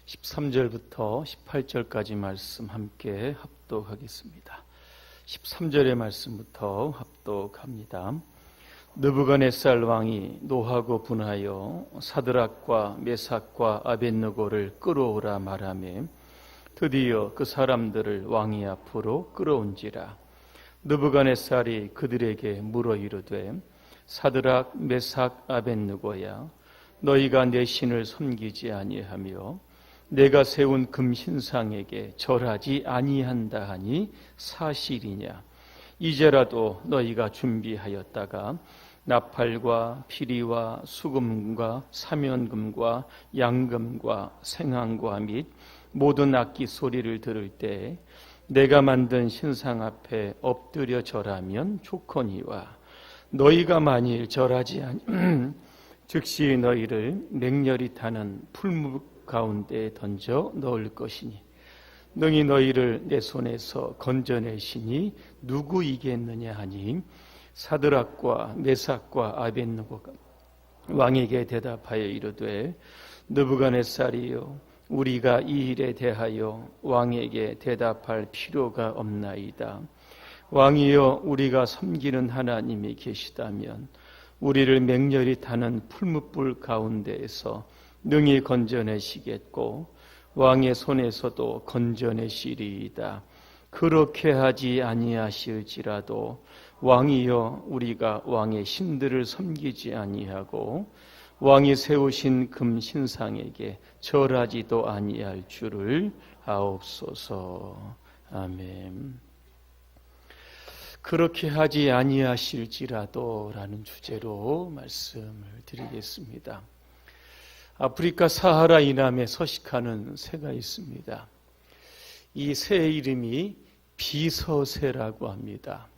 13절부터 18절까지 말씀 함께 합독하겠습니다. 13절의 말씀부터 합독합니다. 느부갓네살 왕이 노하고 분하여 사드락과 메삭과 아벳느고를 끌어오라 말하며 드디어 그 사람들을 왕이 앞으로 끌어온지라. 느부갓네살이 그들에게 물어 이르되 사드락 메삭 아벳느고야, 너희가 내 신을 섬기지 아니하며 내가 세운 금신상에게 절하지 아니한다 하니 사실이냐? 이제라도 너희가 준비하였다가 나팔과 피리와 수금과 사면금과 양금과 생황과 및 모든 악기 소리를 들을 때 내가 만든 신상 앞에 엎드려 절하면 좋거니와, 너희가 만일 절하지 즉시 너희를 맹렬히 타는 풀무 가운데 던져 넣을 것이니 능히 너희를 내 손에서 건져내시니 누구이겠느냐 하니 사드락과 메삭과 아벳느고가 왕에게 대답하여 이르되 느부갓네살이여, 우리가 이 일에 대하여 왕에게 대답할 필요가 없나이다. 왕이여, 우리가 섬기는 하나님이 계시다면 우리를 맹렬히 타는 풀무불 가운데에서 능히 건져내시겠고 왕의 손에서도 건져내시리이다. 그렇게 하지 아니하실지라도 왕이여, 우리가 왕의 신들을 섬기지 아니하고 왕이 세우신 금신상에게 절하지도 아니할 줄을 아옵소서. 아멘. 그렇게 하지 아니하실지라도 라는 주제로 말씀을 드리겠습니다. 아프리카 사하라 이남에 서식하는 새가 있습니다. 이 새의 이름이 비서새라고 합니다.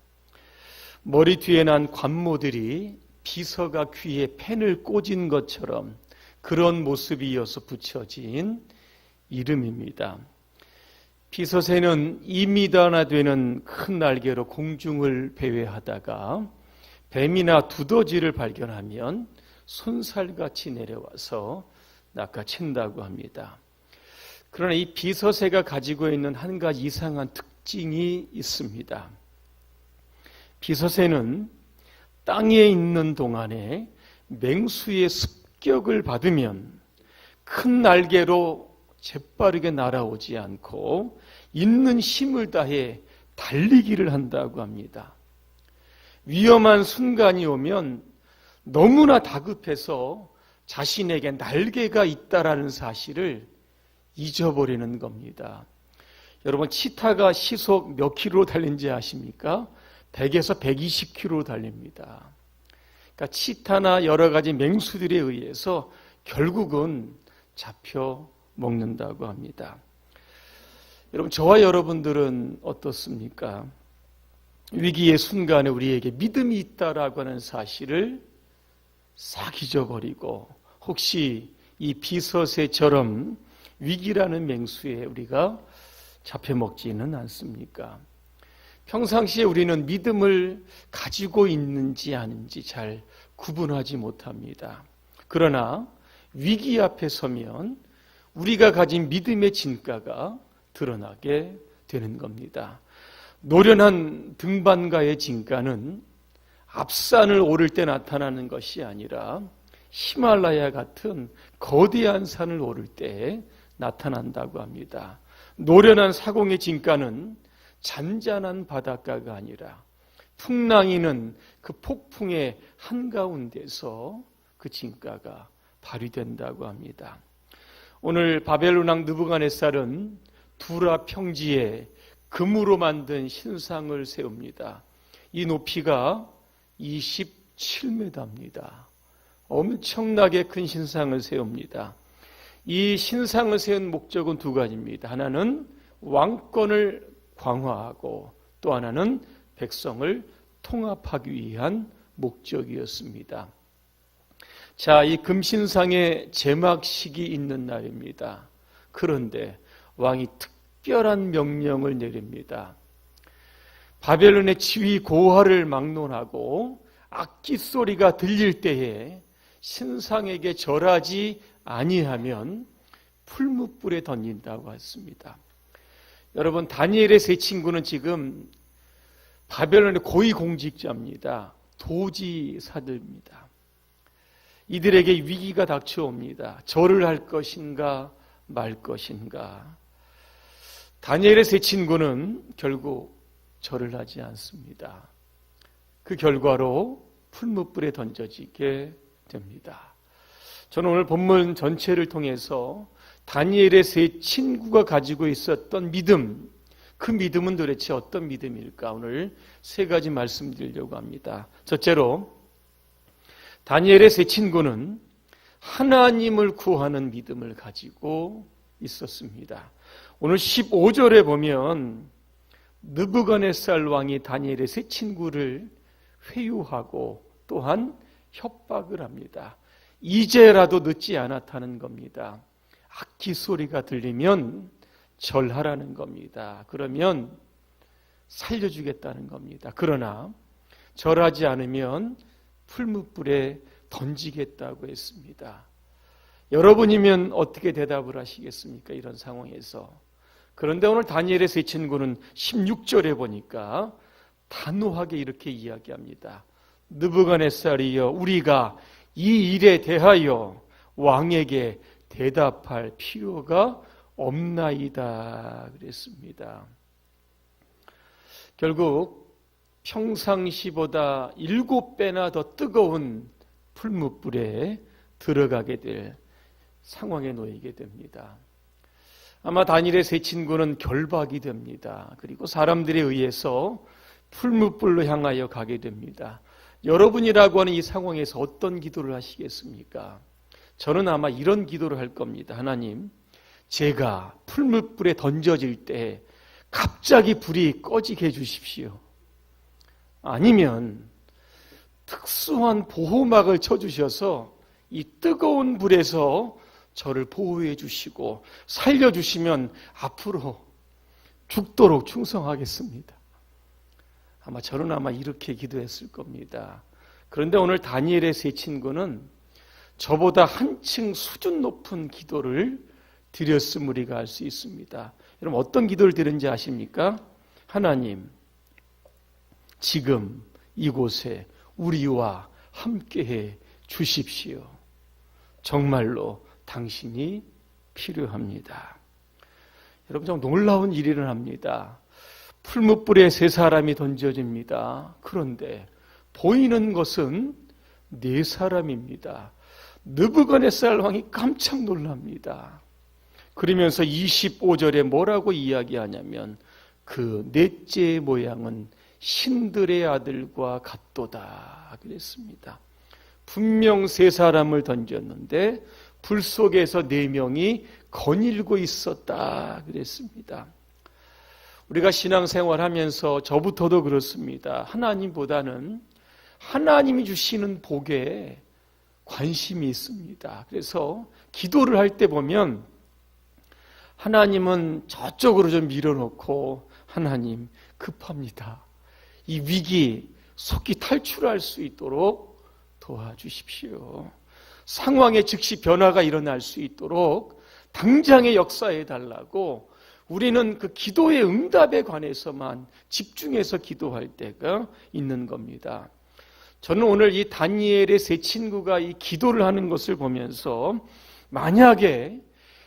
머리 뒤에 난 관모들이 비서가 귀에 펜을 꽂은 것처럼 그런 모습이 이어서 붙여진 이름입니다. 비서새는 2m나 되는 큰 날개로 공중을 배회하다가 뱀이나 두더지를 발견하면 손살같이 내려와서 낚아챈다고 합니다. 그러나 이 비서새가 가지고 있는 한 가지 이상한 특징이 있습니다. 비서새는 땅에 있는 동안에 맹수의 습격을 받으면 큰 날개로 재빠르게 날아오지 않고 있는 힘을 다해 달리기를 한다고 합니다. 위험한 순간이 오면 너무나 다급해서 자신에게 날개가 있다라는 사실을 잊어버리는 겁니다. 여러분, 치타가 시속 몇 킬로 달리는지 아십니까? 100에서 120km 달립니다. 그러니까 치타나 여러 가지 맹수들에 의해서 결국은 잡혀 먹는다고 합니다. 여러분, 저와 여러분들은 어떻습니까? 위기의 순간에 우리에게 믿음이 있다라고 하는 사실을 싹 잊어버리고 혹시 이 비서새처럼 위기라는 맹수에 우리가 잡혀먹지는 않습니까? 평상시에 우리는 믿음을 가지고 있는지 아닌지 잘 구분하지 못합니다. 그러나 위기 앞에 서면 우리가 가진 믿음의 진가가 드러나게 되는 겁니다. 노련한 등반가의 진가는 앞산을 오를 때 나타나는 것이 아니라 히말라야 같은 거대한 산을 오를 때 나타난다고 합니다. 노련한 사공의 진가는 잔잔한 바닷가가 아니라 풍랑이는 그 폭풍의 한가운데서 그 진가가 발휘된다고 합니다. 오늘 바벨론 왕 느부갓네살은 두라 평지에 금으로 만든 신상을 세웁니다. 이 높이가 27m입니다. 엄청나게 큰 신상을 세웁니다. 이 신상을 세운 목적은 두 가지입니다. 하나는 왕권을 강화하고 또 하나는 백성을 통합하기 위한 목적이었습니다. 자, 이 금신상의 제막식이 있는 날입니다. 그런데 왕이 특별한 명령을 내립니다. 바벨론의 지휘 고하를 막론하고 악기 소리가 들릴 때에 신상에게 절하지 아니하면 풀무불에 던진다고 했습니다. 여러분, 다니엘의 세 친구는 지금 바벨론의 고위공직자입니다. 도지사들입니다. 이들에게 위기가 닥쳐옵니다. 절을 할 것인가 말 것인가. 다니엘의 세 친구는 결국 절을 하지 않습니다. 그 결과로 풀무불에 던져지게 됩니다. 저는 오늘 본문 전체를 통해서 다니엘의 세 친구가 가지고 있었던 믿음, 그 믿음은 도대체 어떤 믿음일까? 오늘 세 가지 말씀드리려고 합니다. 첫째로, 다니엘의 세 친구는 하나님을 구하는 믿음을 가지고 있었습니다. 오늘 15절에 보면 느부갓네살 왕이 다니엘의 세 친구를 회유하고 또한 협박을 합니다. 이제라도 늦지 않았다는 겁니다. 악기 소리가 들리면 절하라는 겁니다. 그러면 살려주겠다는 겁니다. 그러나 절하지 않으면 풀무불에 던지겠다고 했습니다. 여러분이면 어떻게 대답을 하시겠습니까? 이런 상황에서. 그런데 오늘 다니엘의 세 친구는 16절에 보니까 단호하게 이렇게 이야기합니다. 느부갓네살이여, 우리가 이 일에 대하여 왕에게 대답할 필요가 없나이다 그랬습니다. 결국 평상시보다 7배나 더 뜨거운 풀무불에 들어가게 될 상황에 놓이게 됩니다. 아마 다니엘의 세 친구는 결박이 됩니다. 그리고 사람들에 의해서 풀무불로 향하여 가게 됩니다. 여러분이라고 하는 이 상황에서 어떤 기도를 하시겠습니까? 저는 아마 이런 기도를 할 겁니다. 하나님, 제가 풀무불에 던져질 때 갑자기 불이 꺼지게 해주십시오. 아니면 특수한 보호막을 쳐주셔서 이 뜨거운 불에서 저를 보호해 주시고 살려주시면 앞으로 죽도록 충성하겠습니다. 저는 아마 이렇게 기도했을 겁니다. 그런데 오늘 다니엘의 세 친구는 저보다 한층 수준 높은 기도를 드렸음을 우리가 알 수 있습니다. 여러분, 어떤 기도를 드렸는지 아십니까? 하나님, 지금 이곳에 우리와 함께해 주십시오. 정말로 당신이 필요합니다. 여러분, 정말 놀라운 일이 일어납니다. 풀무불에 세 사람이 던져집니다. 그런데 보이는 것은 네 사람입니다. 느부갓네살 왕이 깜짝 놀랍니다. 그러면서 25절에 뭐라고 이야기하냐면 그 넷째의 모양은 신들의 아들과 같도다 그랬습니다. 분명 세 사람을 던졌는데 불 속에서 4명이 거닐고 있었다 그랬습니다. 우리가 신앙생활하면서 저부터도 그렇습니다. 하나님보다는 하나님이 주시는 복에 관심이 있습니다. 그래서 기도를 할 때 보면 하나님은 저쪽으로 좀 밀어놓고 하나님 급합니다. 이 위기 속히 탈출할 수 있도록 도와주십시오. 상황에 즉시 변화가 일어날 수 있도록 당장의 역사해 달라고 우리는 그 기도의 응답에 관해서만 집중해서 기도할 때가 있는 겁니다. 저는 오늘 이 다니엘의 세 친구가 이 기도를 하는 것을 보면서 만약에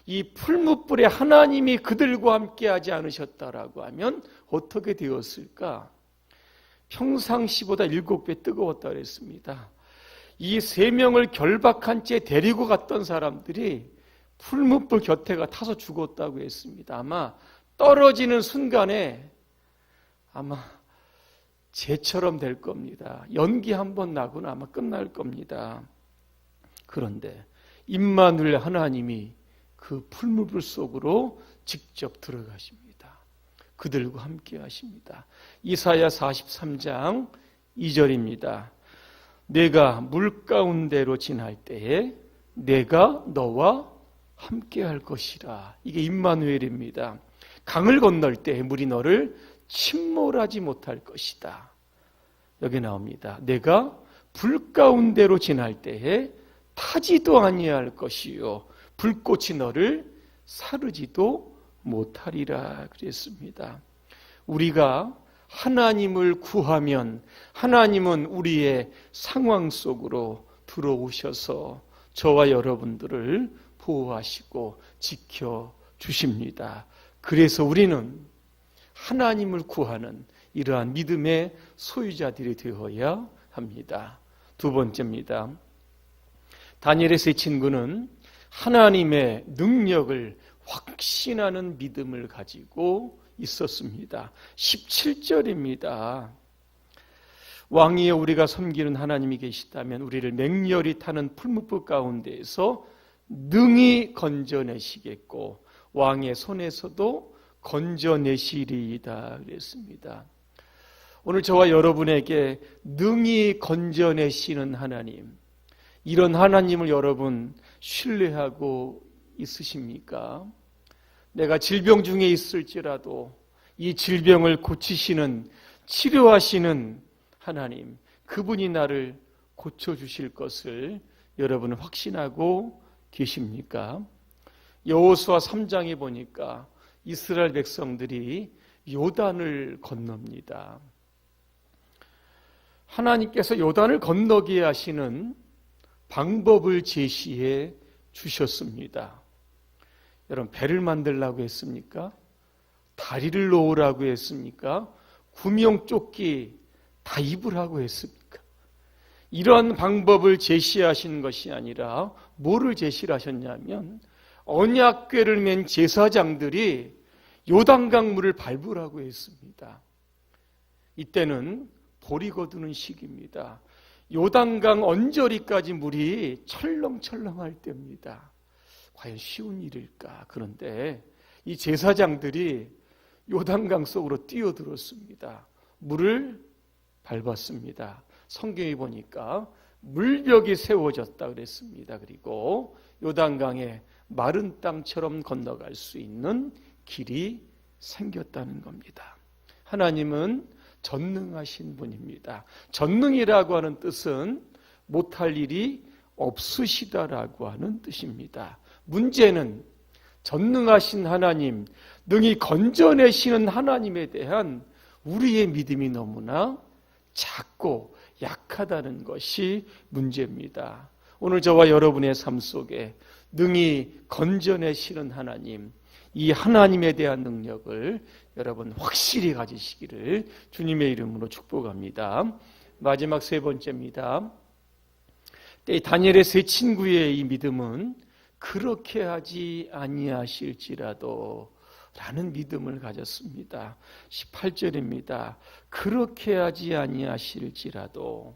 이 풀무불에 하나님이 그들과 함께 하지 않으셨다라고 하면 어떻게 되었을까? 평상시보다 7배 뜨거웠다 그랬습니다. 이 3명을 결박한 채 데리고 갔던 사람들이 풀무불 곁에가 타서 죽었다고 했습니다. 아마 떨어지는 순간에 아마 재처럼 될 겁니다. 연기 한번 나고는 아마 끝날 겁니다. 그런데 임마누엘 하나님이 그 풀무불 속으로 직접 들어가십니다. 그들과 함께 하십니다. 이사야 43장 2절입니다. 내가 물 가운데로 지날 때에 내가 너와 함께 할 것이라. 이게 임마누엘입니다. 강을 건널 때 물이 너를 침몰하지 못할 것이다. 여기 나옵니다. 내가 불 가운데로 지날 때에 타지도 아니할 것이요 불꽃이 너를 사르지도 못하리라 그랬습니다. 우리가 하나님을 구하면 하나님은 우리의 상황 속으로 들어오셔서 저와 여러분들을 보호하시고 지켜주십니다. 그래서 우리는 하나님을 구하는 이러한 믿음의 소유자들이 되어야 합니다. 두 번째입니다. 다니엘의 세 친구는 하나님의 능력을 확신하는 믿음을 가지고 있었습니다. 17절입니다. 왕위에 우리가 섬기는 하나님이 계시다면 우리를 맹렬히 타는 풀무불 가운데에서 능히 건져내시겠고 왕의 손에서도 건져내시리이다 그랬습니다. 오늘 저와 여러분에게 능히 건져내시는 하나님, 이런 하나님을 여러분 신뢰하고 있으십니까? 내가 질병 중에 있을지라도 이 질병을 고치시는, 치료하시는 하나님, 그분이 나를 고쳐주실 것을 여러분은 확신하고 계십니까? 여호수아 3장에 보니까 이스라엘 백성들이 요단을 건넙니다. 하나님께서 요단을 건너게 하시는 방법을 제시해 주셨습니다. 여러분, 배를 만들라고 했습니까? 다리를 놓으라고 했습니까? 구명조끼 다 입으라고 했습니까? 이러한 방법을 제시하신 것이 아니라 뭐를 제시를 하셨냐면 언약궤를 맨 제사장들이 요단강 물을 밟으라고 했습니다. 이때는 보리 거두는 시기입니다. 요단강 언저리까지 물이 철렁철렁할 때입니다. 과연 쉬운 일일까? 그런데 이 제사장들이 요단강 속으로 뛰어들었습니다. 물을 밟았습니다. 성경에 보니까 물벽이 세워졌다 그랬습니다. 그리고 요단강에 마른 땅처럼 건너갈 수 있는 길이 생겼다는 겁니다. 하나님은 전능하신 분입니다. 전능이라고 하는 뜻은 못할 일이 없으시다라고 하는 뜻입니다. 문제는 전능하신 하나님, 능히 건져내시는 하나님에 대한 우리의 믿음이 너무나 작고 약하다는 것이 문제입니다. 오늘 저와 여러분의 삶 속에 능히 건져내시는 하나님, 이 하나님에 대한 능력을 여러분 확실히 가지시기를 주님의 이름으로 축복합니다. 마지막 세 번째입니다. 다니엘의 세 친구의 이 믿음은 그렇게 하지 아니하실지라도 라는 믿음을 가졌습니다. 18절입니다. 그렇게 하지 아니하실지라도.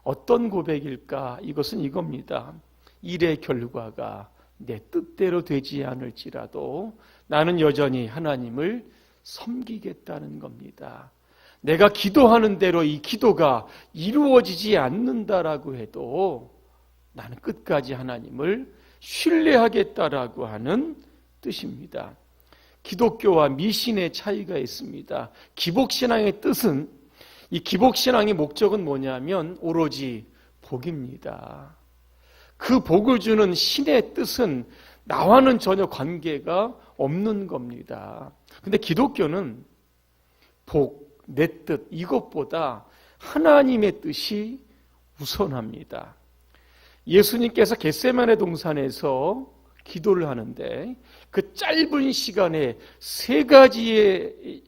어떤 고백일까? 이것은 이겁니다. 일의 결과가 내 뜻대로 되지 않을지라도 나는 여전히 하나님을 섬기겠다는 겁니다. 내가 기도하는 대로 이 기도가 이루어지지 않는다라고 해도 나는 끝까지 하나님을 신뢰하겠다라고 하는 뜻입니다. 기독교와 미신의 차이가 있습니다. 기복신앙의 뜻은, 이 기복신앙의 목적은 뭐냐면 오로지 복입니다. 그 복을 주는 신의 뜻은 나와는 전혀 관계가 없는 겁니다. 근데 기독교는 복, 내 뜻, 이것보다 하나님의 뜻이 우선합니다. 예수님께서 겟세마네 동산에서 기도를 하는데 그 짧은 시간에 세 가지의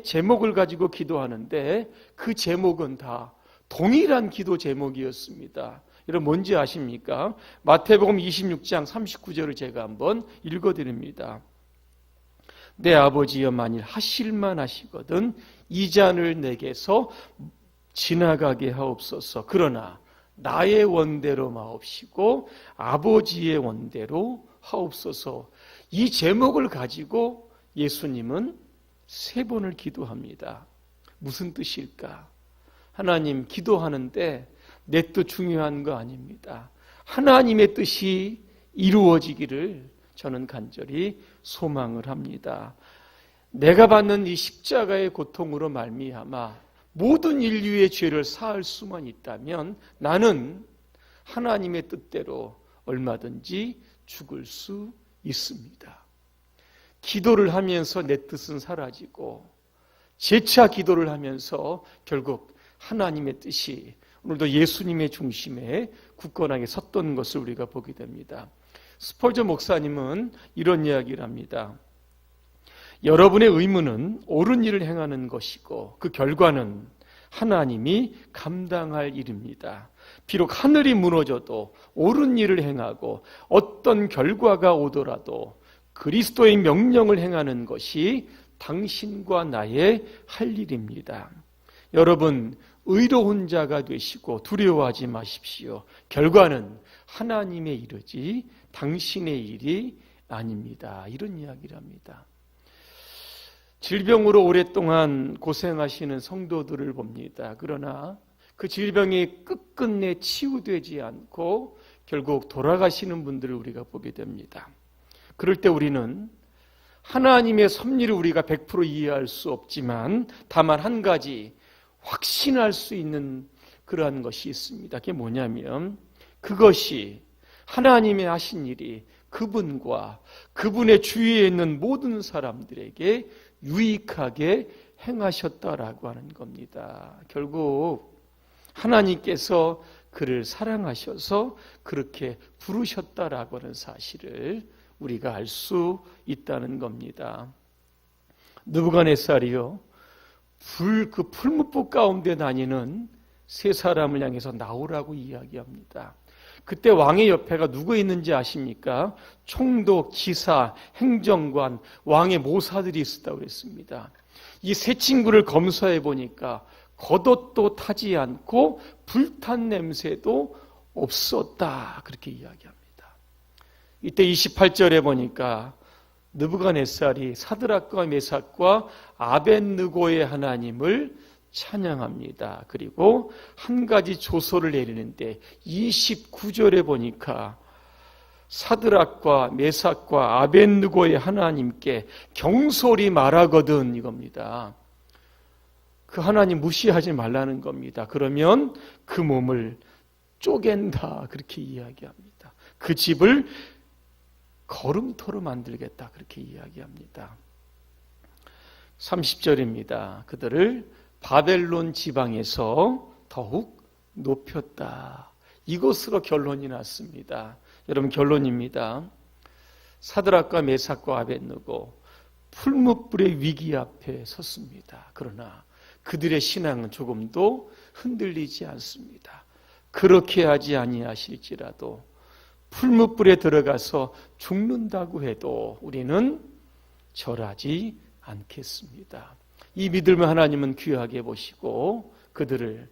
제목을 가지고 기도하는데 그 제목은 다 동일한 기도 제목이었습니다. 여러분 뭔지 아십니까? 마태복음 26장 39절을 제가 한번 읽어드립니다. 내 아버지여 만일 하실만 하시거든 이 잔을 내게서 지나가게 하옵소서. 그러나 나의 원대로 마옵시고 아버지의 원대로 하옵소서. 이 제목을 가지고 예수님은 세 번을 기도합니다. 무슨 뜻일까? 하나님, 기도하는데 내 뜻 중요한 거 아닙니다. 하나님의 뜻이 이루어지기를 저는 간절히 소망을 합니다. 내가 받는 이 십자가의 고통으로 말미암아 모든 인류의 죄를 사할 수만 있다면 나는 하나님의 뜻대로 얼마든지 죽을 수 있습니다. 기도를 하면서 내 뜻은 사라지고 재차 기도를 하면서 결국 하나님의 뜻이 오늘도 예수님의 중심에 굳건하게 섰던 것을 우리가 보게 됩니다. 스펄전 목사님은 이런 이야기를 합니다. 여러분의 의무는 옳은 일을 행하는 것이고 그 결과는 하나님이 감당할 일입니다. 비록 하늘이 무너져도 옳은 일을 행하고 어떤 결과가 오더라도 그리스도의 명령을 행하는 것이 당신과 나의 할 일입니다. 여러분, 의로운 자가 되시고 두려워하지 마십시오. 결과는 하나님의 일이지 당신의 일이 아닙니다. 이런 이야기를 합니다. 질병으로 오랫동안 고생하시는 성도들을 봅니다. 그러나 그 질병이 끝끝내 치유되지 않고 결국 돌아가시는 분들을 우리가 보게 됩니다. 그럴 때 우리는 하나님의 섭리를 우리가 100% 이해할 수 없지만 다만 한 가지 확신할 수 있는 그러한 것이 있습니다. 그게 뭐냐면 그것이 하나님의 하신 일이 그분과 그분의 주위에 있는 모든 사람들에게 유익하게 행하셨다라고 하는 겁니다. 결국 하나님께서 그를 사랑하셔서 그렇게 부르셨다라고 하는 사실을 우리가 알 수 있다는 겁니다. 느부갓네살이요, 그 풀무불 가운데 다니는 세 사람을 향해서 나오라고 이야기합니다. 그때 왕의 옆에가 누구 있는지 아십니까? 총독, 기사, 행정관, 왕의 모사들이 있었다고 그랬습니다. 이 세 친구를 검사해 보니까 겉옷도 타지 않고 불탄 냄새도 없었다, 그렇게 이야기합니다. 이때 28절에 보니까 느부갓네살이 사드락과 메삭과 아벳느고의 하나님을 찬양합니다. 그리고 한 가지 조서를 내리는데 29절에 보니까 사드락과 메삭과 아벳느고의 하나님께 경솔히 말하거든 이겁니다. 그 하나님 무시하지 말라는 겁니다. 그러면 그 몸을 쪼갠다, 그렇게 이야기합니다. 그 집을 걸음토로 만들겠다, 그렇게 이야기합니다. 30절입니다. 그들을 바벨론 지방에서 더욱 높였다. 이것으로 결론이 났습니다. 여러분, 결론입니다. 사드락과 메삭과 아벳느고 풀무불의 위기 앞에 섰습니다. 그러나 그들의 신앙은 조금도 흔들리지 않습니다. 그렇게 하지 아니하실지라도 풀무불에 들어가서 죽는다고 해도 우리는 절하지 않겠습니다. 이 믿음을 하나님은 귀하게 보시고 그들을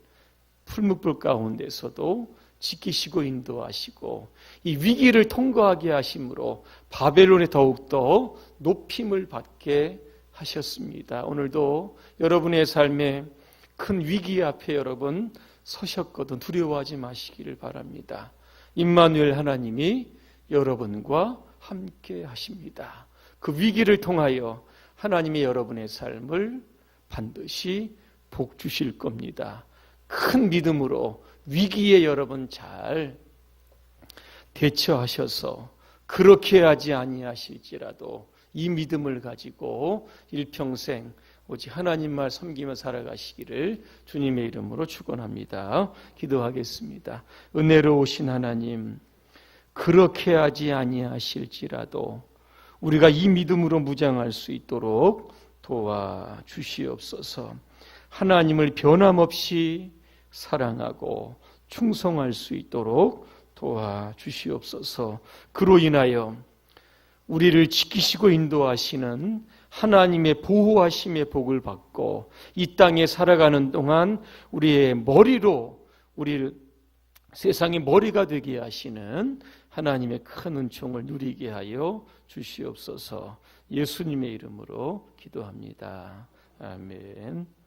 풀무불 가운데서도 지키시고 인도하시고 이 위기를 통과하게 하심으로 바벨론에 더욱더 높임을 받게 하셨습니다. 오늘도 여러분의 삶에 큰 위기 앞에 여러분 서셨거든 두려워하지 마시기를 바랍니다. 임마누엘 하나님이 여러분과 함께 하십니다. 그 위기를 통하여 하나님이 여러분의 삶을 반드시 복 주실 겁니다. 큰 믿음으로 위기에 여러분 잘 대처하셔서 그렇게 하지 아니하실지라도 이 믿음을 가지고 일평생 오직 하나님만 섬기며 살아가시기를 주님의 이름으로 축원합니다. 기도하겠습니다. 은혜로우신 하나님, 그렇게 하지 아니하실지라도 우리가 이 믿음으로 무장할 수 있도록 도와주시옵소서. 하나님을 변함없이 사랑하고 충성할 수 있도록 도와주시옵소서. 그로 인하여 우리를 지키시고 인도하시는 하나님의 보호하심의 복을 받고 이 땅에 살아가는 동안 우리의 머리로 우리를 세상의 머리가 되게 하시는 하나님의 큰 은총을 누리게 하여 주시옵소서. 예수님의 이름으로 기도합니다. 아멘.